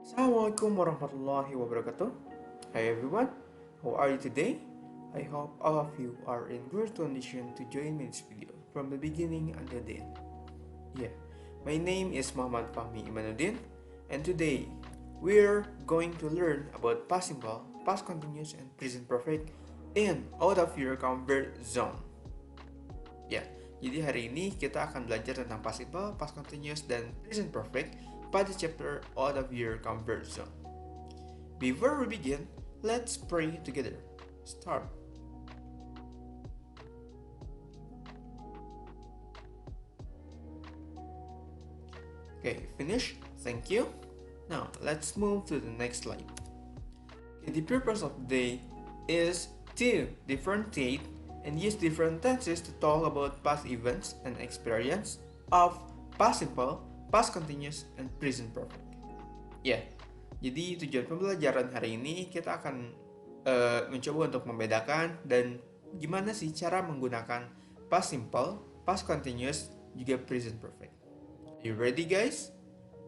Assalamualaikum warahmatullahi wabarakatuh. Hi everyone, how are you today? I hope all of you are in good condition to join me in this video from the beginning until the end. Yeah, my name is Muhammad Fahmi Imanuddin, and today we're going to learn about past simple, past continuous, and present perfect in out of your comfort zone. Ya, jadi hari ini kita akan belajar tentang past simple, past continuous, dan present perfect pada chapter out of your comfort zone. Before we begin, let's pray together. Start. Okay, finish. Thank you. Now, let's move to the next slide. Okay, the purpose of the day is to differentiate and use different tenses to talk about past events and experience of past simple, past continuous, and present perfect. Ya, jadi tujuan pembelajaran hari ini kita akan mencoba untuk membedakan dan gimana sih cara menggunakan past simple, past continuous, juga present perfect. Are you ready guys?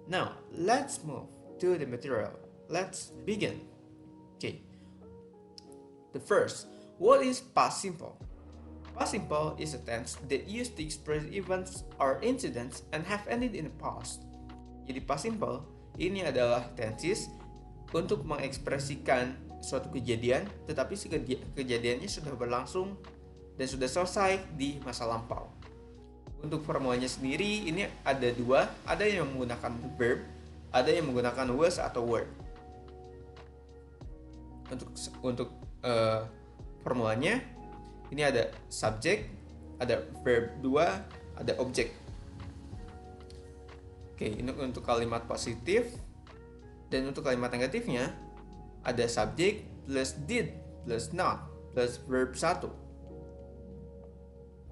Now, let's move to the material. Let's begin. Okay. The first, what is past simple? Past simple is a tense that used to express events or incidents and have ended in the past. Jadi past simple ini adalah tenses untuk mengekspresikan suatu kejadian, tetapi kejadiannya sudah berlangsung dan sudah selesai di masa lampau. Untuk formulanya sendiri ini ada dua, ada yang menggunakan verb, ada yang menggunakan was atau were. Untuk formulanya ini ada subject, ada verb 2, ada objek. Oke, ini untuk kalimat positif. Dan untuk kalimat negatifnya ada subject plus did plus not plus verb 1.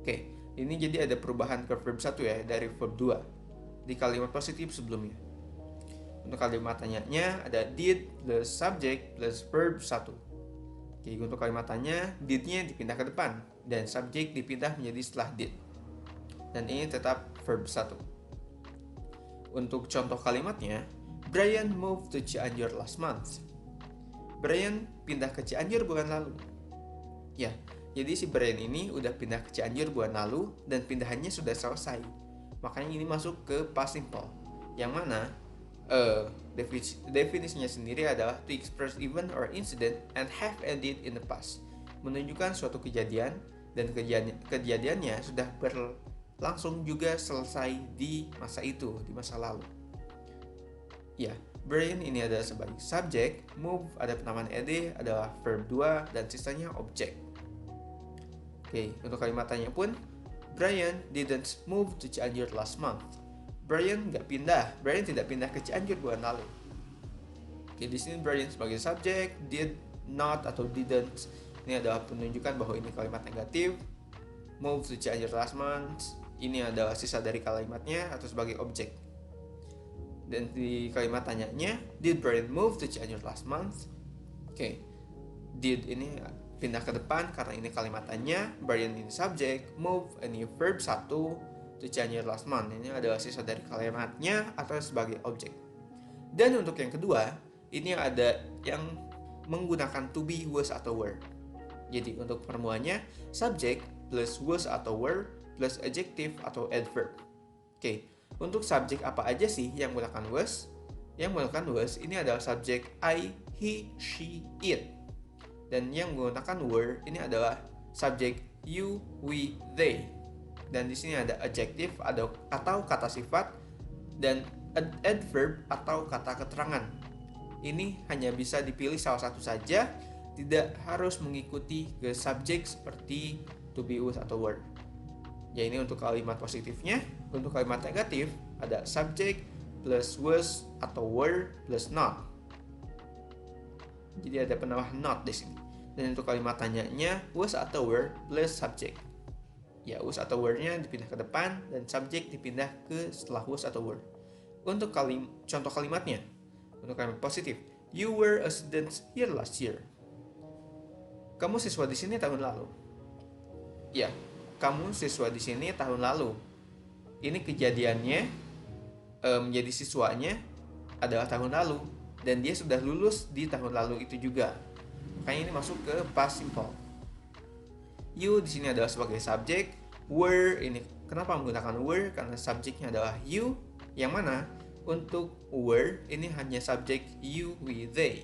Oke, ini jadi ada perubahan ke verb 1 ya dari verb 2 di kalimat positif sebelumnya. Untuk kalimat tanyanya ada did plus subject plus verb 1. Oke, untuk kalimat tanya, did-nya dipindah ke depan dan subject dipindah menjadi setelah did. Dan ini tetap verb 1. Untuk contoh kalimatnya, Brian moved to Cianjur last month. Brian pindah ke Cianjur bulan lalu. Ya, jadi si Brian ini udah pindah ke Cianjur bulan lalu dan pindahannya sudah selesai. Makanya ini masuk ke past simple. Yang mana definisinya sendiri adalah to express event or incident and have ended in the past, menunjukkan suatu kejadian dan kejadiannya sudah berlangsung juga selesai di masa itu, di masa lalu. Ya, Brian ini adalah sebagai subjek, move ada penamaan ed adalah verb 2 dan sisanya objek. Oke, untuk kalimat tanya pun Brian didn't move to Cianjur last month. Brian tidak pindah ke Cianjur bulan lalu. Oke, di sini Brian sebagai subjek, did not atau didn't ini adalah penunjukan bahwa ini kalimat negatif. Move to Cianjur last month ini adalah sisa dari kalimatnya atau sebagai objek. Dan di kalimat tanyanya, did Brian move to Cianjur last month? Oke, did ini pindah ke depan karena ini kalimat tanya. Brian ini subjek, move ini verb 1. To Cianjur last month ini adalah sisa dari kalimatnya atau sebagai objek. Dan untuk yang kedua, ini ada yang menggunakan to be, was atau were. Jadi untuk formulanya subject plus was atau were plus adjective atau adverb. Oke, untuk subjek apa aja sih yang menggunakan was? Yang menggunakan was ini adalah subjek I, he, she, it. Dan yang menggunakan were ini adalah subjek you, we, they. Dan di sini ada adjective atau kata sifat dan adverb atau kata keterangan. Ini hanya bisa dipilih salah satu saja, tidak harus mengikuti ke subjek seperti to be, was atau were. Ya, ini untuk kalimat positifnya. Untuk kalimat negatif ada subject plus was atau were plus not. Jadi ada penambah not di sini. Dan untuk kalimat tanyanya was atau were plus subject. Ya, was atau were-nya dipindah ke depan dan subjek dipindah ke setelah was atau were. Untuk contoh kalimatnya, untuk kalimat positif, you were a student here last year. Kamu siswa di sini tahun lalu. Ya, kamu siswa di sini tahun lalu. Ini kejadiannya menjadi siswanya adalah tahun lalu. dan dia sudah lulus di tahun lalu itu juga. Makanya ini masuk ke past simple. You di sini adalah sebagai subjek. Were ini kenapa menggunakan were? Karena subjeknya adalah you, yang mana untuk were ini hanya subjek you, we, they.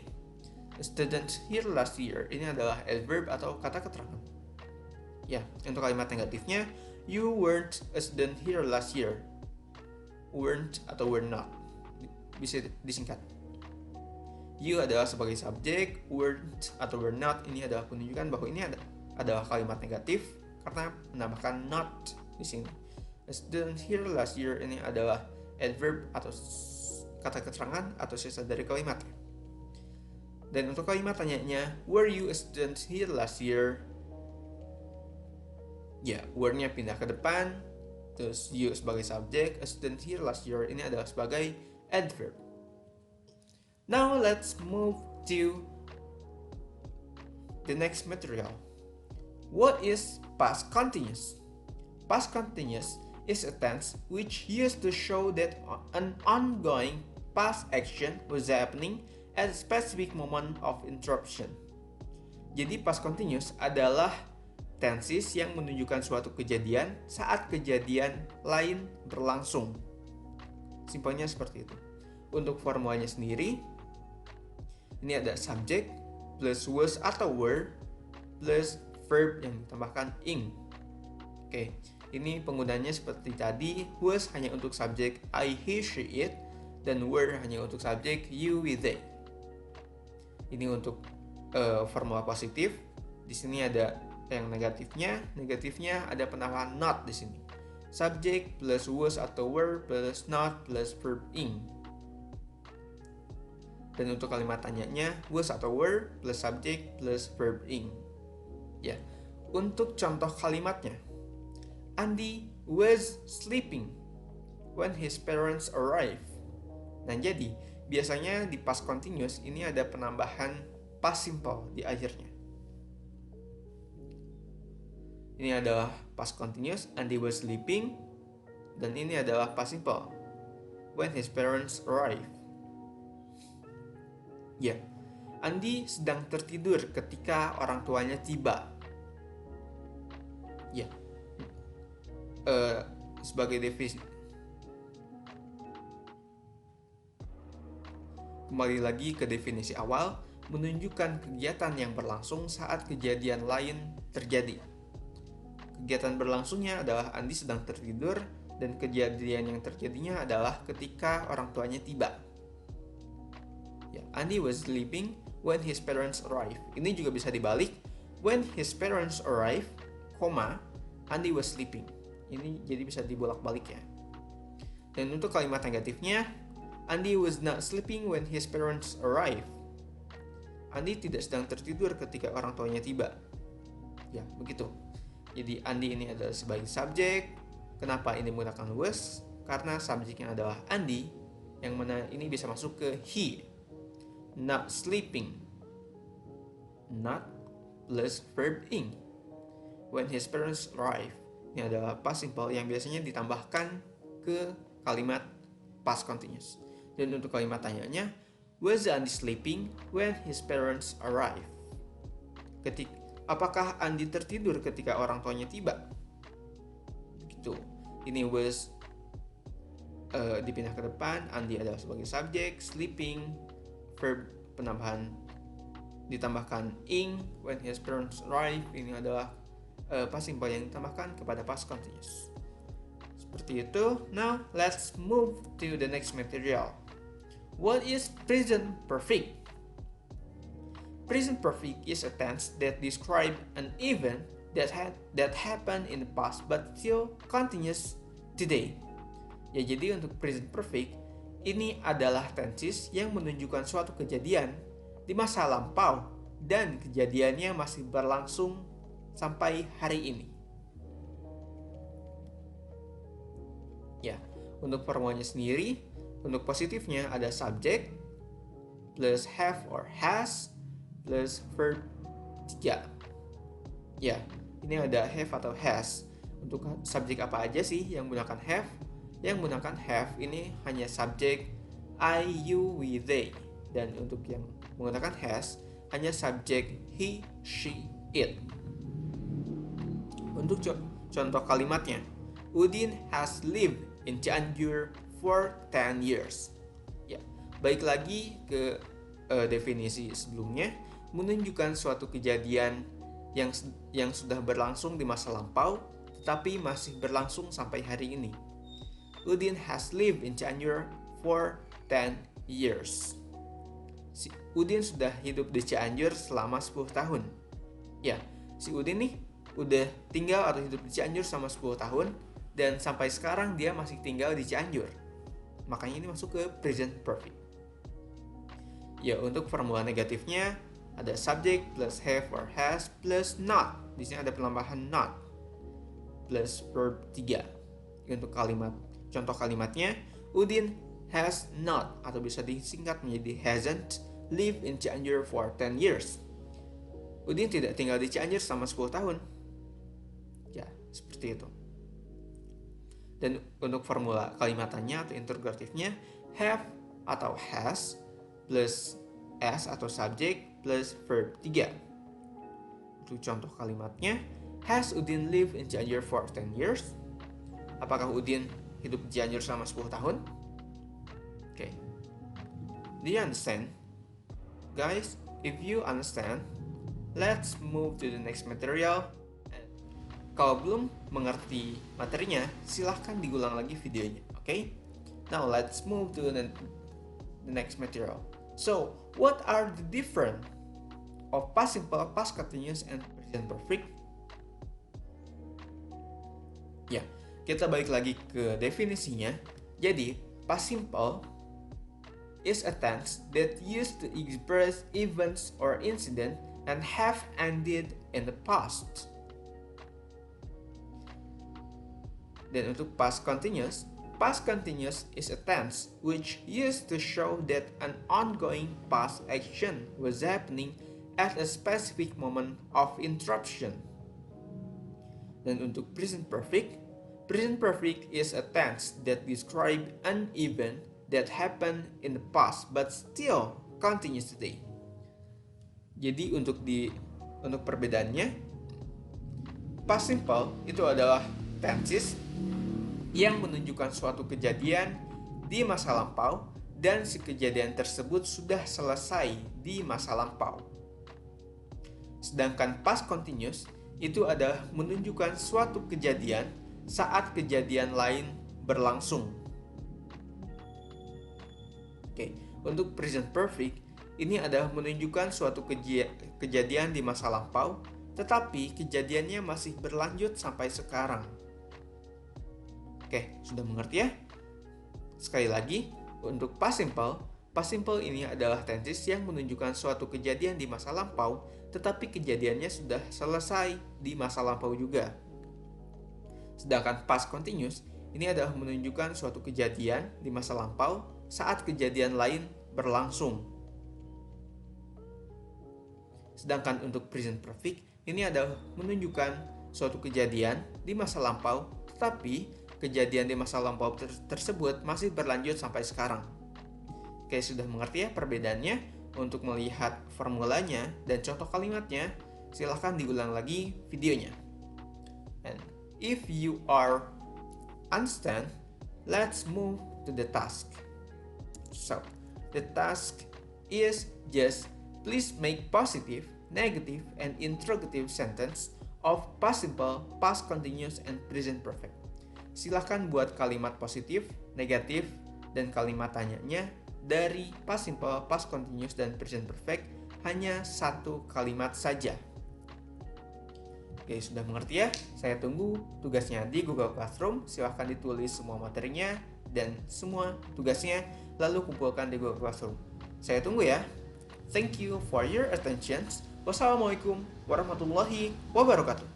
Students here last year ini adalah adverb atau kata keterangan. Ya, untuk kalimat negatifnya, you weren't a student here last year. Weren't atau were not, bisa disingkat. You adalah sebagai subjek, weren't atau were not ini adalah penunjukan bahwa ini adalah kalimat negatif karena menambahkan not di sini. A student here last year ini adalah adverb atau kata keterangan atau sisa dari kalimat. Dan untuk kalimat tanyanya, were you a student here last year? Ya, were-nya pindah ke depan, terus you sebagai subjek, a student here last year ini adalah sebagai adverb. Now let's move to the next material. What is past continuous? Past continuous is a tense which used to show that an ongoing past action was happening at a specific moment of interruption. Jadi past continuous adalah tenses yang menunjukkan suatu kejadian saat kejadian lain berlangsung. Simpelnya seperti itu. Untuk formulanya sendiri, ini ada subject plus was atau were plus verb yang ditambahkan ing. Oke, ini penggunanya seperti tadi, was hanya untuk subjek I, he, she, it, dan were hanya untuk subjek you, we, they. Ini untuk formula positif. Di sini ada yang negatifnya ada penambahan not di sini. Subject plus was atau were plus not plus verb ing. Dan untuk kalimat tanyanya was atau were plus subject plus verb ing. Ya. Untuk contoh kalimatnya, Andy was sleeping when his parents arrived. Nah, jadi biasanya di past continuous ini ada penambahan past simple di akhirnya. Ini adalah past continuous, Andy was sleeping, dan ini adalah past simple, when his parents arrived. Ya, Andy sedang tertidur ketika orang tuanya tiba. Ya, sebagai definisi. Kembali lagi ke definisi awal, menunjukkan kegiatan yang berlangsung saat kejadian lain terjadi. Kegiatan berlangsungnya adalah Andy sedang tertidur dan kejadian yang terjadinya adalah ketika orang tuanya tiba. Ya, Andy was sleeping when his parents arrived. Ini juga bisa dibalik, when his parents arrived, Andy was sleeping. Ini jadi bisa dibolak-balik ya. Dan untuk kalimat negatifnya, Andy was not sleeping when his parents arrived. Andy tidak sedang tertidur ketika orang tuanya tiba. Ya, begitu. Jadi Andy ini adalah sebagai subjek. Kenapa ini menggunakan was? Karena subjeknya adalah Andy, yang mana ini bisa masuk ke he. Not sleeping. Not plus verb ing. When his parents arrive. Ini adalah past simple yang biasanya ditambahkan ke kalimat past continuous. Dan untuk kalimat tanyanya, was Andy sleeping when his parents arrive? Apakah Andy tertidur ketika orang tuanya tiba? Begitu. Ini was dipindah ke depan, Andy adalah sebagai subjek, sleeping, verb penambahan ditambahkan ing, when his parents arrive, ini adalah past simple yang ditambahkan kepada past continuous. Seperti itu. Now, let's move to the next material. What is present perfect? Present perfect is a tense that describes an event that happened in the past but still continues today. Ya, jadi untuk present perfect ini adalah tenses yang menunjukkan suatu kejadian di masa lampau dan kejadiannya masih berlangsung sampai hari ini. Ya, untuk formulanya sendiri, untuk positifnya ada subject plus have or has plus verb 3. Ya, ini ada have atau has. Untuk subjek apa aja sih yang menggunakan have? Yang menggunakan have ini hanya subjek I, you, we, they. Dan untuk yang menggunakan has, hanya subjek he, she, it. Untuk contoh kalimatnya, Udin has lived in Cianjur for 10 years. Ya, balik lagi ke definisi sebelumnya, menunjukkan suatu kejadian yang sudah berlangsung di masa lampau, tetapi masih berlangsung sampai hari ini. Udin has lived in Cianjur for 10 years. Si Udin sudah hidup di Cianjur selama 10 tahun. Ya, si Udin nih udah tinggal atau hidup di Cianjur selama 10 tahun dan sampai sekarang dia masih tinggal di Cianjur. Makanya ini masuk ke present perfect. Ya, untuk formula negatifnya ada subject plus have or has plus not. Di sini ada penambahan not plus verb 3. Untuk contoh kalimatnya, Udin has not atau bisa disingkat menjadi hasn't lived in Cianjur for 10 years. Udin tidak tinggal di Cianjur selama 10 tahun. Ya, seperti itu. Dan untuk formula kalimatannya atau interrogatifnya, have atau has plus s atau subject plus verb 3. Untuk contoh kalimatnya, has Udin lived in Cianjur for 10 years? Apakah Udin hidup di Cianjur selama 10 tahun? Okay. Do you understand? Guys, if you understand, let's move to the next material. Kalau belum mengerti materinya, silahkan digulang lagi videonya, okay? Now let's move to the next material. So, what are the difference of past simple, past continuous, and present perfect? Ya, kita balik lagi ke definisinya. Jadi, past simple is a tense that used to express events or incident and have ended in the past. Dan untuk past continuous is a tense which used to show that an ongoing past action was happening at a specific moment of interruption. Dan untuk present perfect is a tense that describe an event that happened in the past but still continues today. Jadi untuk perbedaannya, past simple itu adalah tenses yang menunjukkan suatu kejadian di masa lampau dan si kejadian tersebut sudah selesai di masa lampau. Sedangkan past continuous itu adalah menunjukkan suatu kejadian saat kejadian lain berlangsung. Oke, untuk present perfect ini adalah menunjukkan suatu kejadian di masa lampau, tetapi kejadiannya masih berlanjut sampai sekarang. Oke, sudah mengerti ya? Sekali lagi, untuk past simple ini adalah tenses yang menunjukkan suatu kejadian di masa lampau, tetapi kejadiannya sudah selesai di masa lampau juga. Sedangkan past continuous ini adalah menunjukkan suatu kejadian di masa lampau saat kejadian lain berlangsung. Sedangkan untuk present perfect ini adalah menunjukkan suatu kejadian di masa lampau, tetapi kejadian di masa lampau tersebut masih berlanjut sampai sekarang. Oke, sudah mengerti ya perbedaannya? Untuk melihat formulanya dan contoh kalimatnya, silahkan diulang lagi videonya. And if you are understand, let's move to the task. So, the task is just please make positive, negative, and interrogative sentence of past simple, past continuous, and present perfect. Silahkan buat kalimat positif, negatif, dan kalimat tanyanya dari past simple, past continuous, dan present perfect hanya satu kalimat saja. Oke, sudah mengerti ya? Saya tunggu tugasnya di Google Classroom. Silahkan ditulis semua materinya dan semua tugasnya, lalu kumpulkan di Google Classroom. Saya tunggu ya. Thank you for your attention. Wassalamualaikum warahmatullahi wabarakatuh.